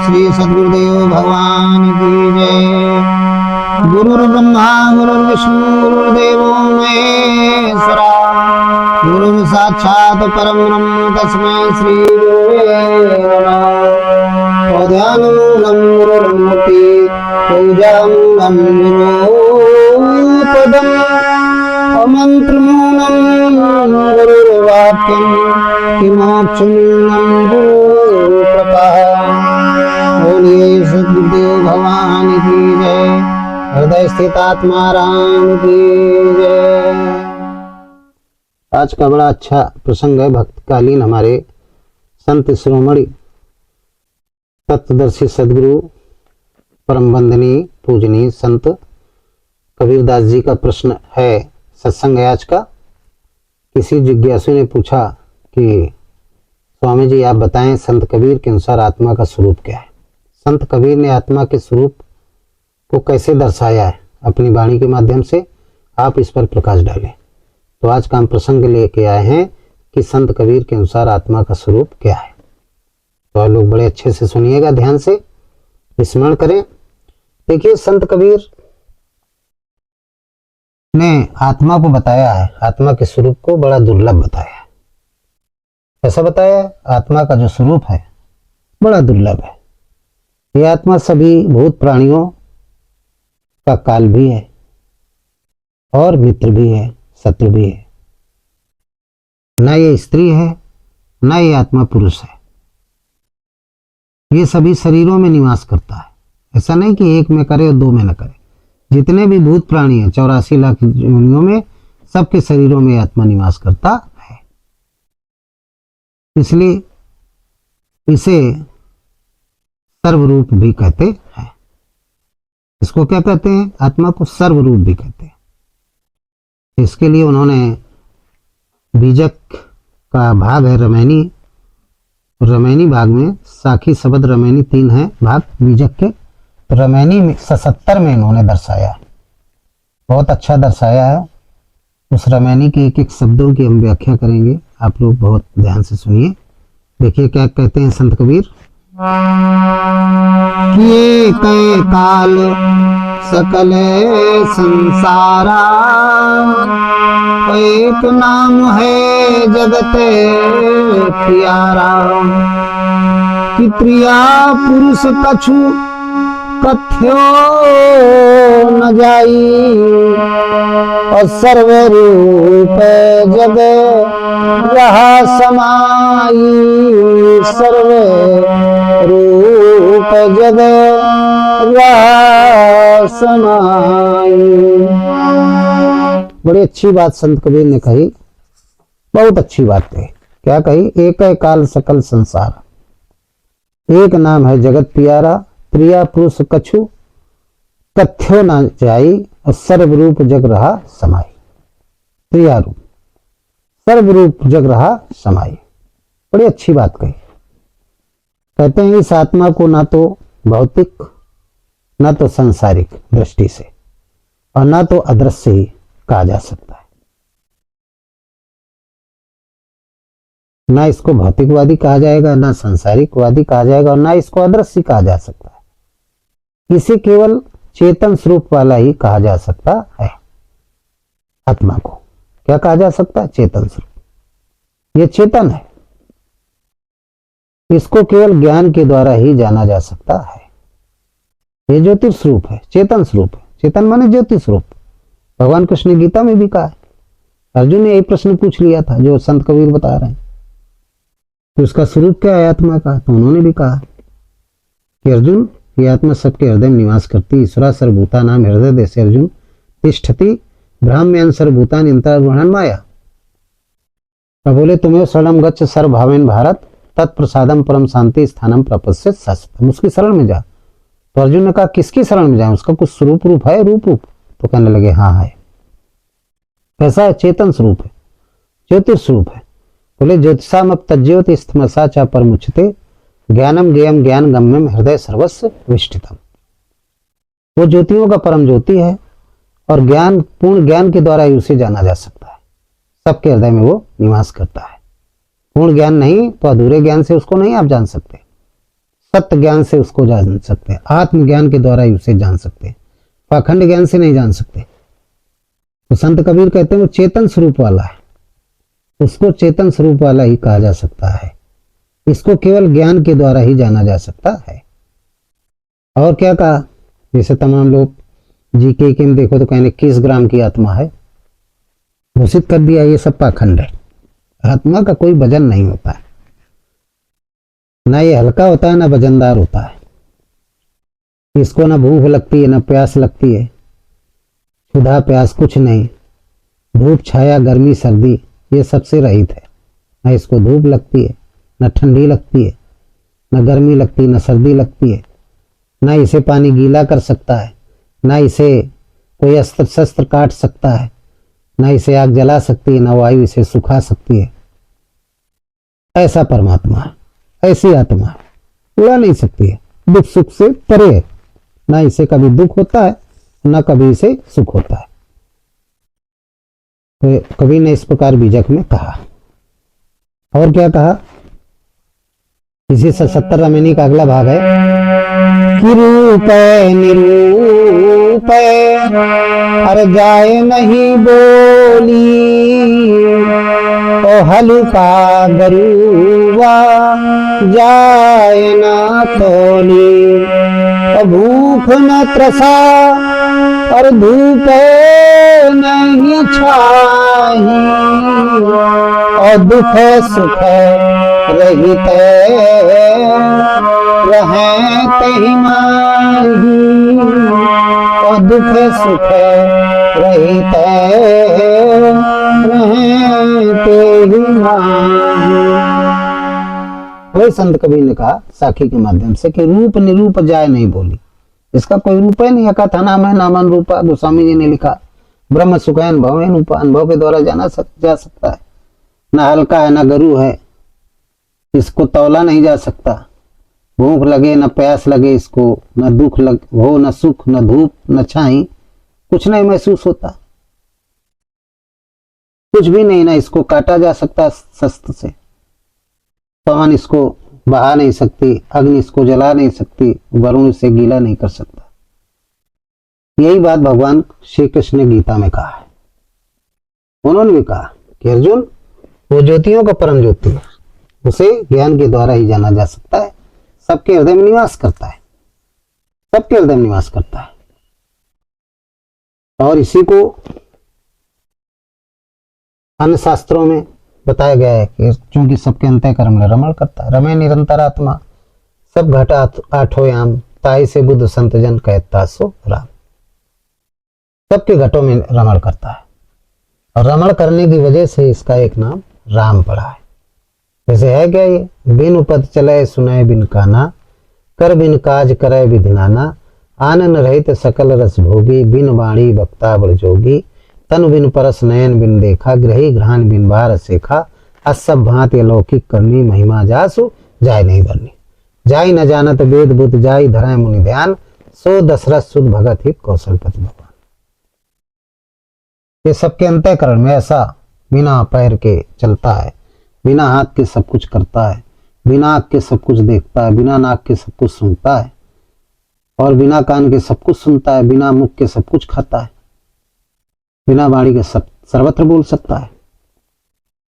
श्री सद्गुरुदेव भगवान की जय। गुरुर्ब्रह्मा गुरुर्विष्णु गुरुर्देवो महेश्वरा, गुरु साक्षात् परम ब्रह्म तस्मै श्री गुरुवे नमः। ध्यानमूलं गुरुर्मुक्ति पूजामूलं गुरुपदम्, अमन्त्रमूलं गुरुर्वाक्यं किमोक्षमूलं गुरुकृपा। बोलिए सद्गुरुदेव भगवान की जय। हृदय स्थित आत्मा राम की जय। आज का बड़ा अच्छा प्रसंग है। भक्तकालीन हमारे संत शिरोमणि तत्वदर्शी सदगुरु परम वंदनीय पूजनीय संत कबीरदास जी का प्रश्न है, सत्संग है आज का। किसी जिज्ञासु ने पूछा कि स्वामी जी आप बताएं संत कबीर के अनुसार आत्मा का स्वरूप क्या है। संत कबीर ने आत्मा के स्वरूप को कैसे दर्शाया है अपनी वाणी के माध्यम से, आप इस पर प्रकाश डालें। तो आज का हम प्रसंग लेके आए हैं कि संत कबीर के अनुसार आत्मा का स्वरूप क्या है। तो आप लोग बड़े अच्छे से सुनिएगा, ध्यान से स्मरण करें। देखिए संत कबीर ने आत्मा को बताया है, आत्मा के स्वरूप को बड़ा दुर्लभ बताया है। ऐसा बताया आत्मा का जो स्वरूप है बड़ा दुर्लभ है। ये आत्मा सभी भूत प्राणियों का काल भी है और मित्र भी है, शत्रु भी है। ना ये स्त्री है ना ये आत्मा पुरुष है। ये सभी शरीरों में निवास करता है। ऐसा नहीं कि एक में करे और दो में न करे। जितने भी भूत प्राणी हैं 84 लाख योनियों में, सबके शरीरों में आत्मा निवास करता है। इसलिए इसे सर्वरूप भी कहते हैं। इसको क्या कहते हैं? आत्मा को सर्वरूप भी कहते हैं। इसके लिए उन्होंने बीजक का भाग है रमैनी, रमैनी भाग में साखी शब्द रमैनी 3 है भाग बीजक के। रमैनी में 77 में इन्होंने दर्शाया, बहुत अच्छा दर्शाया है। उस रमैनी के एक एक शब्दों की हम व्याख्या करेंगे, आप लोग बहुत ध्यान से सुनिए। देखिए क्या कहते हैं संत कबीर। किए कई काल सकल संसारा, एक नाम है जगत प्यारा। कि प्रिया पुरुष कछु कथ्यो न जाई, और सर्वरूप जग रहा समाई। सर्व रूप जग रहा समाई। बड़ी अच्छी बात संत कबीर ने कही, बहुत अच्छी बात कही। क्या कही? एक है काल सकल संसार, एक नाम है जगत प्यारा। प्रिया पुरुष कछु कथ्यो न जाई, और सर्वरूप जग रहा समाई। प्रिया रूप सर्वरूप जग रहा समाई। बड़ी अच्छी बात कही। कहते हैं इस आत्मा को ना तो भौतिक ना तो सांसारिक दृष्टि से और ना तो अदृश्य ही कहा जा सकता है। ना इसको भौतिकवादी कहा जाएगा, ना सांसारिकवादी कहा जाएगा, और ना इसको अदृश्य कहा जा सकता है। इसे केवल चेतन स्वरूप वाला ही कहा जा सकता है। आत्मा को क्या कहा जा सकता है? चेतन स्वरूप। ये चेतन है, इसको केवल ज्ञान के द्वारा ही जाना जा सकता है। ये ज्योति स्वरूप है, चेतन स्वरूप है। चेतन माने ज्योति स्वरूप। भगवान कृष्ण ने गीता में भी कहा है। अर्जुन ने यही प्रश्न पूछ लिया था जो संत कबीर बता रहे हैं कि उसका स्वरूप क्या है आत्मा का। तो उन्होंने भी कहा कि अर्जुन ये आत्मा सबके हृदय में निवास करती। ईश्वरा सर्वभूता नाम हृदय देशे अर्जुन तिष्ठति ब्राह्म्यान सर्वभूतानि अंतर्गुणन माया। तो बोले तुम्हें शरणम गच्छ सर्वभावेन भारत, तत्प्रसादम परम शांति स्थानम प्रपश्यत शाश्वतम। उसकी शरण में जा। तो अर्जुन ने कहा किसकी शरण में जाए? उसका कुछ स्वरूप रूप है, रूप रूप? तो कहने लगे हाँ है। कैसा है? चेतन स्वरूप है, ज्योतिष स्वरूप है। बोले ज्योतिषाम अब तज्ज्योति स्थमसा चा परमुच्यते, ज्ञानम ज्ञेयम ज्ञान गम्यम हृदय सर्वस्व विष्ठितम। वो ज्योतियों का परम ज्योति है और ज्ञान, पूर्ण ज्ञान के द्वारा ही उसे जाना जा सकता है। सबके हृदय में वो निवास करता है। पूर्ण ज्ञान नहीं तो अधूरे ज्ञान से उसको नहीं आप जान सकते। सत्य ज्ञान से उसको जान सकते हैं, आत्मज्ञान के द्वारा ही उसे जान सकते हैं, पाखंड ज्ञान से नहीं जान सकते। तो संत कबीर कहते हैं वो चेतन स्वरूप वाला है, उसको चेतन स्वरूप वाला ही कहा जा सकता है, इसको केवल ज्ञान के द्वारा ही जाना जा सकता है। और क्या कहा, जैसे तमाम लोग जीके के में देखो तो कहने 21 ग्राम की आत्मा है, घोषित कर दिया, ये सब पाखंड है। आत्मा का कोई वजन नहीं होता है, ना ये हल्का होता है ना वजनदार होता है। इसको ना भूख लगती है ना प्यास लगती है, क्षुधा प्यास कुछ नहीं, धूप छाया गर्मी सर्दी ये सबसे रहित है। ना इसको धूप लगती है ना ठंडी लगती है, ना गर्मी लगती है ना सर्दी लगती है, ना इसे पानी गीला कर सकता है, ना इसे कोई अस्त्र शस्त्र काट सकता है, ना इसे आग जला सकती है, ना वायु इसे सुखा सकती है। ऐसा परमात्मा है, ऐसी आत्मा है, उड़ा नहीं सकती है, दुख सुख से परे है, ना इसे कभी दुख होता है ना कभी इसे सुख होता है। तो कवि ने इस प्रकार बीजक में कहा। और क्या कहा, इसी से 70 रमणी का अगला भाग है कि रूप निरूप हर जाए नहीं बोली, ओ हल्का गरुआ जाए ना तोली, और भूख न त्रसा और धूप नहीं छाही, और दुख सुख रहित रहते ही माही, और दुख सुख रहित रहते ही माही। वही संत कबीर ने कहा साखी के माध्यम से कि रूप निरूप जाए नहीं बोली, इसका कोई रूप ही नहीं, कथा नाम है नामन रूपा, गोस्वामी जी ने लिखा। ब्रह्म सुख है अनुभव है रूपा, अनुभव के द्वारा जा सकता है। ना हल्का है ना गरु है, इसको तौला नहीं जा सकता। भूख लगे न प्यास लगे इसको, न दुख लग हो न सुख, न धूप न छाई, कुछ नहीं महसूस होता, कुछ भी नहीं। ना इसको काटा जा सकता शस्त्र से, पवन इसको बहा नहीं सकती, अग्नि इसको जला नहीं सकती, वरुण इसे गीला नहीं कर सकता। यही बात भगवान श्री कृष्ण ने गीता में कहा है। उन्होंने भी कहा कि अर्जुन वो ज्योतियों का परम ज्योति है, उसे ज्ञान के द्वारा ही जाना जा सकता है, सबके हृदय में निवास करता है, सबके हृदय में निवास करता है। और इसी को अन्य शास्त्रों में बताया गया है कि चूंकि सबके अंतःकरण में रमण करता है, रमे निरंतर आत्मा सब घट आठो याम, ताई से बुद्ध संत जन कहता सो राम। सबके घटों में रमण करता है, और रमण करने की वजह से इसका एक नाम राम पड़ा है। जैसे है क्या ये, बिन उपद चले सुनाए बिन काना, कर बिन काज करे विधि नाना, आनन रहित सकल रस भोगी, बिन वाणी वक्ता बड़ जोगी, तन बिन परस नयन बिन देखा, ग्रही घ्राण बिन बार सेखा, असब भांति अलौकिक करनी, महिमा जासु जाय नहीं बरनी, जाय न जानत वेद बुद्ध, जाय धराय मुनि ध्यान, सो दशरथ सुध भगत हित कौशलपति भगवान। ये सबके अंतःकरण में ऐसा बिना पैर के चलता है, बिना हाथ के सब कुछ करता है, बिना आँख के सब कुछ देखता है, बिना नाक के सब कुछ सुनता है, और बिना कान के सब कुछ सुनता है, बिना मुख के सब कुछ खाता है, बिना वाणी के सब सर्वत्र बोल सकता है।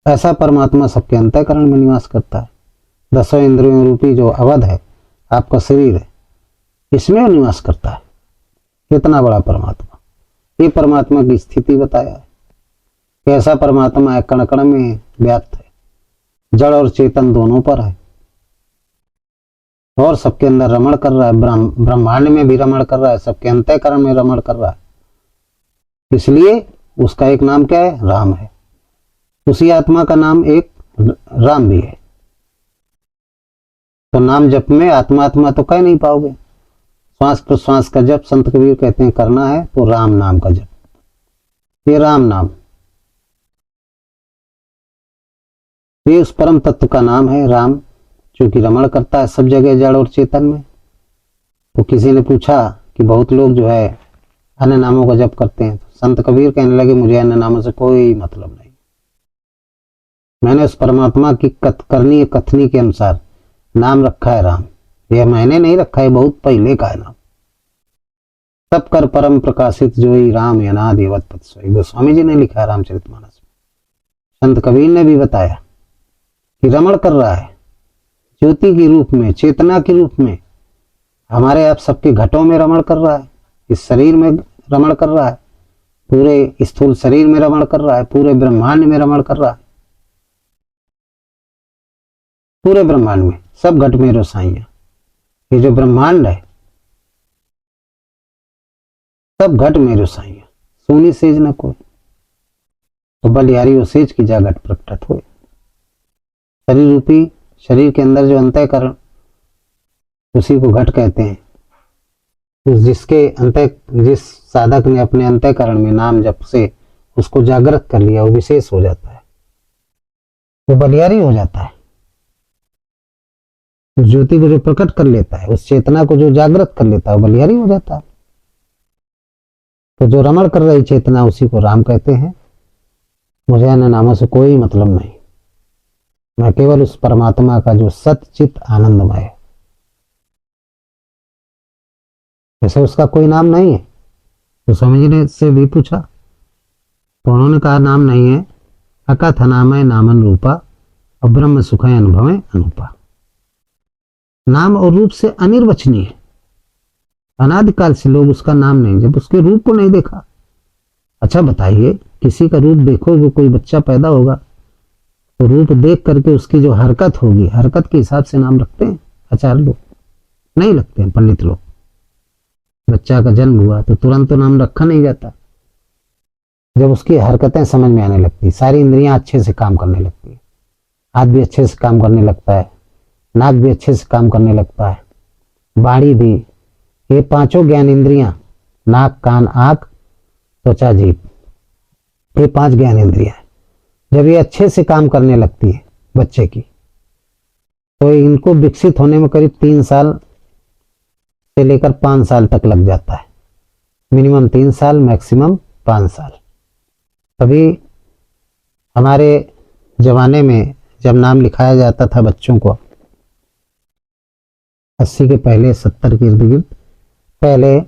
ऐसा परमात्मा सबके अंतःकरण में निवास करता है। 10 इंद्रियों रूपी जो अवध है, आपका शरीर है, इसमें वो निवास करता है। कितना बड़ा परमात्मा, ये परमात्मा की स्थिति बताया है कि ऐसा परमात्मा है, कण कण में व्याप्त है, जड़ और चेतन दोनों पर है, और सबके अंदर रमण कर रहा है, ब्रह्मांड में भी रमण कर रहा है, सबके अंतःकरण में रमण कर रहा है। इसलिए उसका एक नाम क्या है, राम है। उसी आत्मा का नाम एक राम भी है। तो नाम जप में आत्मा आत्मा तो कह नहीं पाओगे। श्वास प्रश्वास का जप संत कबीर कहते हैं करना है तो राम नाम का जप, ये राम नाम, ये उस परम तत्व का नाम है राम, क्योंकि रमण करता है सब जगह जड़ और चेतन में। तो किसी ने पूछा कि बहुत लोग जो है अन्य नामों का जप करते हैं, तो संत कबीर कहने लगे मुझे अन्य नामों से कोई मतलब नहीं, मैंने उस परमात्मा की करनी कथनी के अनुसार नाम रखा है राम। यह मैंने नहीं रखा है, बहुत पहले का है नाम। सब कर परम प्रकाशित जोई राम अनादिवत पद सोई, गोस्वामी जी ने लिखा है रामचरितमानस में। संत कबीर ने भी बताया कि रमण कर रहा है ज्योति के रूप में, चेतना के रूप में, हमारे आप सबके घटों में रमण कर रहा है, इस शरीर में रमण कर रहा है, पूरे स्थूल शरीर में रमण कर रहा है, पूरे ब्रह्मांड में रमण कर रहा है, पूरे ब्रह्मांड में सब घट में रोसाइया। ये जो ब्रह्मांड है सब घट में रोसाइया, सोनी सेज न कोई, तो बलिहारी वो सेज की जा घट प्रकट हुए। शरीर रूपी शरीर के अंदर जो अंतःकरण, उसी को घट कहते हैं। जिस साधक ने अपने अंतःकरण में नाम जप से उसको जागृत कर लिया, वो विशेष हो जाता है, वो बलिहारी हो जाता है। उस ज्योति को जो प्रकट कर लेता है, उस चेतना को जो जागृत कर लेता है, वो बलिहारी हो जाता है। तो जो रमण कर रही चेतना, उसी को राम कहते हैं। मुझे अन्य नामों से कोई मतलब नहीं, मैं केवल उस परमात्मा का जो सच्चित आनंदमय है। जैसे उसका कोई नाम नहीं है, तो स्वामी जी ने से भी पूछा, तो उन्होंने कहा नाम नहीं है, अकथ नामय नामन रूपा और ब्रह्म सुखय अनुभवय अनुपा। नाम और रूप से अनिर्वचनीय है, अनादिकाल से लोग उसका नाम नहीं, जब उसके रूप को नहीं देखा। अच्छा बताइए, किसी का रूप देखोगे, कोई बच्चा पैदा होगा तो रूप देख करके उसकी जो हरकत होगी, हरकत के हिसाब से नाम रखते हैं आचार्य लोग? नहीं लगते हैं पंडित लोग। बच्चा का जन्म हुआ तो तुरंत तो नाम रखा नहीं जाता, जब उसकी हरकतें समझ में आने लगती, सारी इंद्रियां अच्छे से काम करने लगती है, हाथ भी अच्छे से काम करने लगता है, नाक भी अच्छे से काम करने लगता है, वाणी भी, ये पांचों ज्ञान इंद्रियां, नाक कान आंख त्वचा जीभ, ये 5 ज्ञान इंद्रियां, जब ये अच्छे से काम करने लगती है बच्चे की, तो इनको विकसित होने में करीब 3 साल से लेकर 5 साल तक लग जाता है। मिनिमम 3 साल, मैक्सिमम 5 साल। तभी हमारे जमाने में जब नाम लिखाया जाता था बच्चों को, 80 के पहले, 70 के इर्द गिर्द पहले,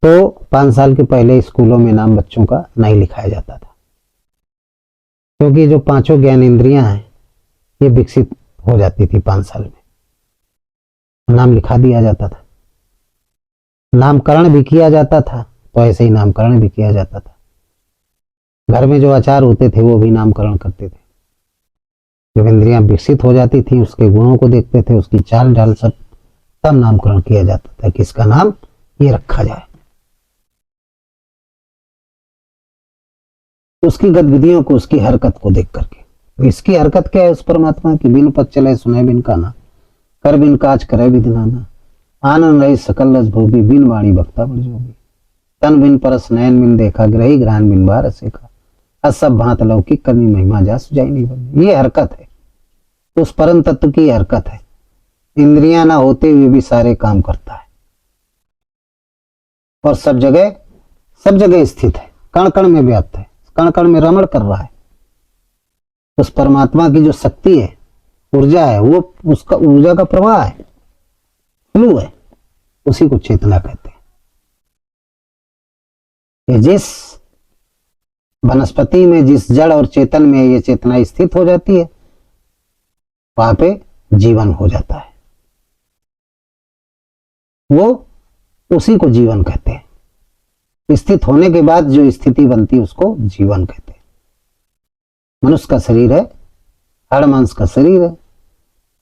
तो 5 साल के पहले स्कूलों में नाम बच्चों का नहीं लिखाया जाता था, क्योंकि जो 5 ज्ञान इंद्रियां हैं ये विकसित हो जाती थी 5 साल में, नाम लिखा दिया जाता था। नामकरण भी किया जाता था, तो ऐसे ही नामकरण भी किया जाता था। घर में जो आचार होते थे वो भी नामकरण करते थे। जब इंद्रियां विकसित हो जाती थी, उसके गुणों को देखते थे, उसकी चाल ढाल सब, तब नामकरण किया जाता था कि इसका नाम ये रखा जाए। उसकी गतिविधियों को, उसकी हरकत को देख करके। तो इसकी हरकत क्या है उस परमात्मा की? बिन पद चले सुने बिन काना, कर बिन काज करे बिन नाना, आनंद रही सकल रस भोगी, बिन वाणी भक्ता बड़ जोगी, तन बिन परस नयन बिन देखा, ग्रही ग्रहण बिन बार सेखा, असब भांत लौकिक करनी महिमा जा सुझाई नहीं बनी। ये हरकत है, उस परम तत्व की हरकत है। इंद्रियां ना होते हुए भी सारे काम करता है और सब जगह स्थित है, कण कण में व्याप्त है, कण कण में रमण कर रहा है। उस परमात्मा की जो शक्ति है, ऊर्जा है, वो उसका ऊर्जा का प्रवाह है, फ्लो है, उसी को चेतना कहते हैं। ये जिस वनस्पति में, जिस जड़ और चेतन में ये चेतना स्थित हो जाती है, वहां पे जीवन हो जाता है। वो उसी को जीवन कहते हैं। स्थित होने के बाद जो स्थिति बनती है उसको जीवन कहते हैं। मनुष्य का शरीर है, हाड़ मांस का शरीर है।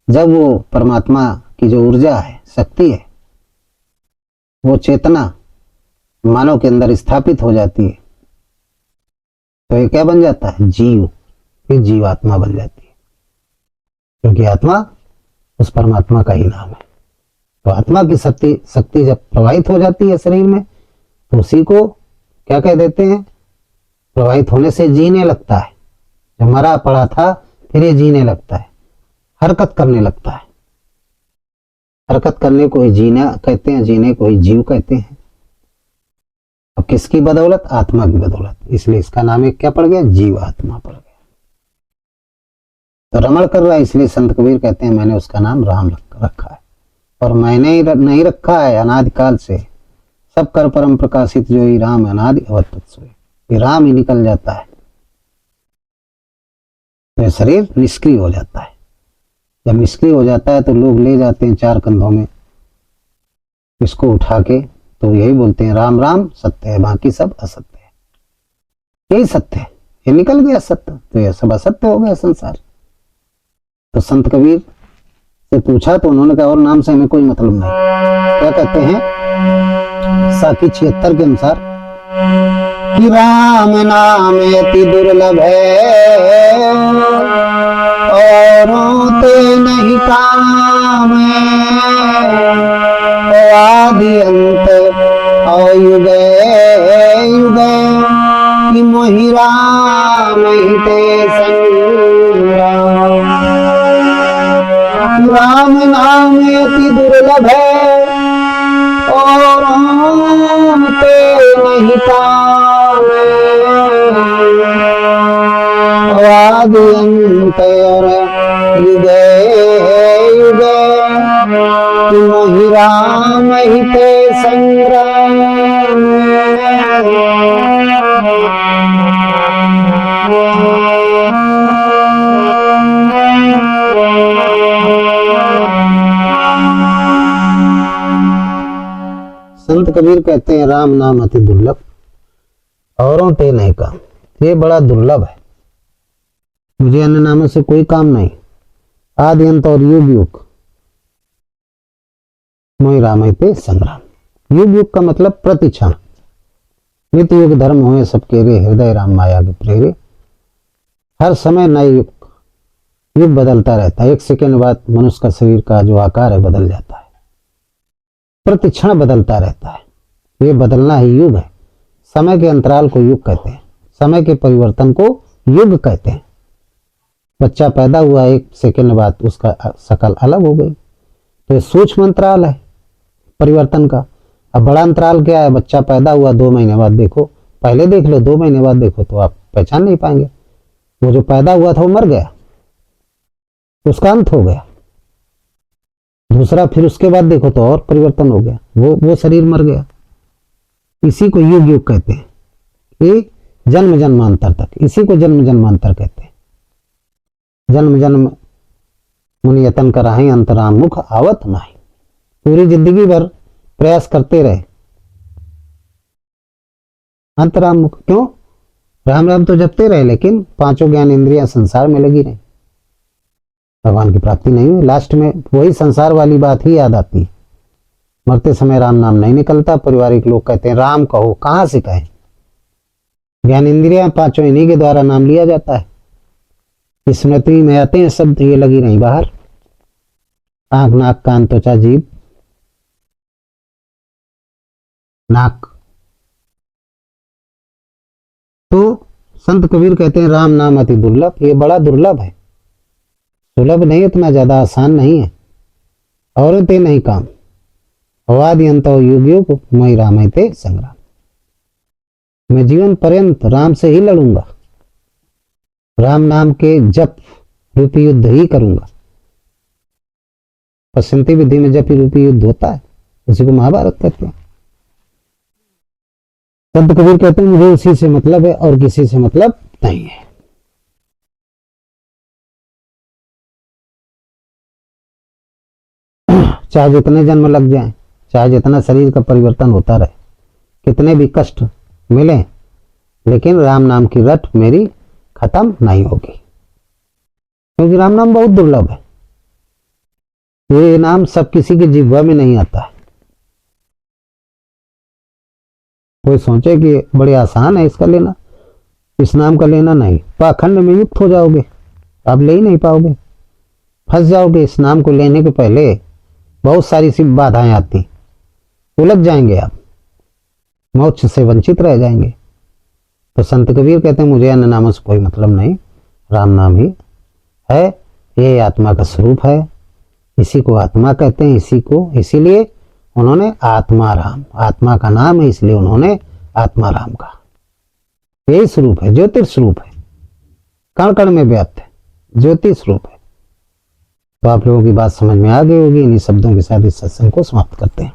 जब वो परमात्मा की जो ऊर्जा है, शक्ति है, वो चेतना मानव के अंदर स्थापित हो जाती है, तो ये क्या बन जाता है? जीव। फिर जीवात्मा बन जाती है, क्योंकि आत्मा उस परमात्मा का ही नाम है। तो आत्मा की शक्ति जब प्रवाहित हो जाती है शरीर में, तो उसी को क्या कह देते हैं? प्रवाहित होने से जीने लगता है। जब मरा पड़ा था, फिर ये जीने लगता है, हरकत करने लगता है। हरकत करने को ही जीना कहते हैं, जीने को ही जीव कहते हैं। और किसकी बदौलत? आत्मा की बदौलत। इसलिए इसका नाम एक क्या पड़ गया? जीव आत्मा पड़ गया। तो रमण कर रहा है, इसलिए संत कबीर कहते हैं मैंने उसका नाम राम रखा है। और मैंने ही नहीं रखा है अनादिकाल से, सब कर परम प्रकाशित जो ही राम अनादि अवत सोए, ये राम ही निकल जाता है तो शरीर निष्क्रिय हो जाता है। जब निष्क्रिय हो जाता है तो लोग ले जाते हैं 4 कंधों में इसको उठा के, तो यही बोलते हैं राम राम सत्य है, बाकी सब असत्य है। यही सत्य है, ये निकल गया सत्य, तो यह सब असत्य हो गया संसार। तो संत कबीर से पूछा तो उन्होंने कहा और नाम से हमें कोई मतलब नहीं। क्या कहते हैं साखी 76 के अनुसार कि राम नाम अति दुर्लभ है, औरों ते नहीं काम, आदि अंत युग युग कि मोहि राम ही ते संग्राम। राम नाम अति दुर्लभ है, औरों ते नहीं काम, आदि अंत और युग युग कि मोहि राम ही ते संग्राम। संत कबीर कहते हैं राम नाम अति दुर्लभ, औरों ते नहीं काम, ये बड़ा दुर्लभ है, मुझे अन्य नामों से कोई काम नहीं। आदि अंत और युग युग मोहि राम ते संग्राम। युग युग का मतलब प्रतिक्षण, नित्य युग धर्म हुए सबके रे, हृदय राम माया के प्रेरे। हर समय नए युग बदलता रहता है, 1 सेकेंड बाद मनुष्य का शरीर का जो आकार है बदल जाता है, प्रतिक्षण बदलता रहता है, ये बदलना ही युग है। समय के अंतराल को युग कहते हैं, समय के परिवर्तन को युग कहते हैं। बच्चा पैदा हुआ 1 सेकेंड बाद उसका शकल अलग हो गई, तो ये सूक्ष्म अंतराल है परिवर्तन का। अब बड़ा अंतराल क्या है, बच्चा पैदा हुआ 2 महीने बाद देखो, पहले देख लो 2 महीने बाद देखो तो आप पहचान नहीं पाएंगे। वो जो पैदा हुआ था वो मर गया, उसका अंत हो गया। दूसरा फिर उसके बाद देखो तो और परिवर्तन हो गया, वो शरीर मर गया। इसी को युग युग कहते हैं, ये जन्म जन्मांतर तक, इसी को जन्म जन्मांतर कहते हैं। जन्म जन्म मुनि यतन कराही, अंतराम मुख आवत नाही। पूरी जिंदगी भर प्रयास करते रहे, अंतराम मुख क्यों, राम राम तो जपते रहे लेकिन 5 ज्ञान इंद्रियां संसार में लगी रही, भगवान की प्राप्ति नहीं हुई। लास्ट में वही संसार वाली बात ही याद आती है, मरते समय राम नाम नहीं निकलता। पारिवारिक लोग कहते हैं राम कहो, कहां से कहें, ज्ञान इंद्रियां 5 इन्हीं के द्वारा नाम लिया जाता है। स्मृति में आते हैं शब्द, ये लगी रही बाहर, आंख नाक कान त्वचा जीभ नाक। तो संत कबीर कहते हैं राम नाम अति दुर्लभ, ये बड़ा दुर्लभ है, सुलभ नहीं, इतना ज्यादा आसान नहीं है। और ते नहीं काम, आदि अंत युग युग मोहि राम ते संग्राम। मैं जीवन पर्यंत राम से ही लड़ूंगा, राम नाम के जप रूपी युद्ध ही करूंगा। पश्चिंती विधि में जप रूपी युद्ध होता है, उसी को महाभारत कहते हैं। संत कबीर कहते हैं मुझे उसी से मतलब है और किसी से मतलब नहीं है। चाहे जितने जन्म लग जाएं, चाहे जितना शरीर का परिवर्तन होता रहे, कितने भी कष्ट मिले, लेकिन राम नाम की रट मेरी खत्म नहीं होगी, क्योंकि राम नाम बहुत दुर्लभ है। ये नाम सब किसी की जिह्वा में नहीं आता है। कोई सोचे कि बड़े आसान है इसका लेना, इस नाम का लेना, नहीं, पाखंड में युक्त हो जाओगे, आप ले ही नहीं पाओगे, फंस जाओगे। इस नाम को लेने के पहले बहुत सारी सी बाधाएं आती, उलझ जाएंगे आप, मोक्ष से वंचित रह जाएंगे। तो संत कबीर कहते हैं मुझे अन्य नामों से कोई मतलब नहीं, राम नाम ही है, ये आत्मा का स्वरूप है, इसी को आत्मा कहते हैं, इसी को, इसीलिए उन्होंने आत्मा राम, आत्मा का नाम है इसलिए उन्होंने आत्मा राम कहा। यही स्वरूप है, ज्योतिष स्वरूप है, कण कण में व्याप्त है, ज्योति स्वरूप है। तो आप लोगों की बात समझ में आ गई होगी। इन्हीं शब्दों के साथ इस सत्संग को समाप्त करते हैं।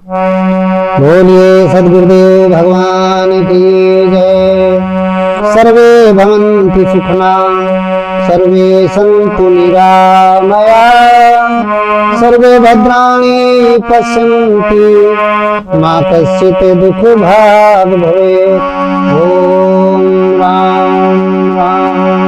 बोलिए सद्गुरुदेव भगवान की जय। सर्वे भवन्तु सुखिनः, सर्वे सन्तु निरामया, सर्वे भद्राणि पश्यन्तु मा कश्चित् दुःखभाग् भवेत्। ओम राम राम।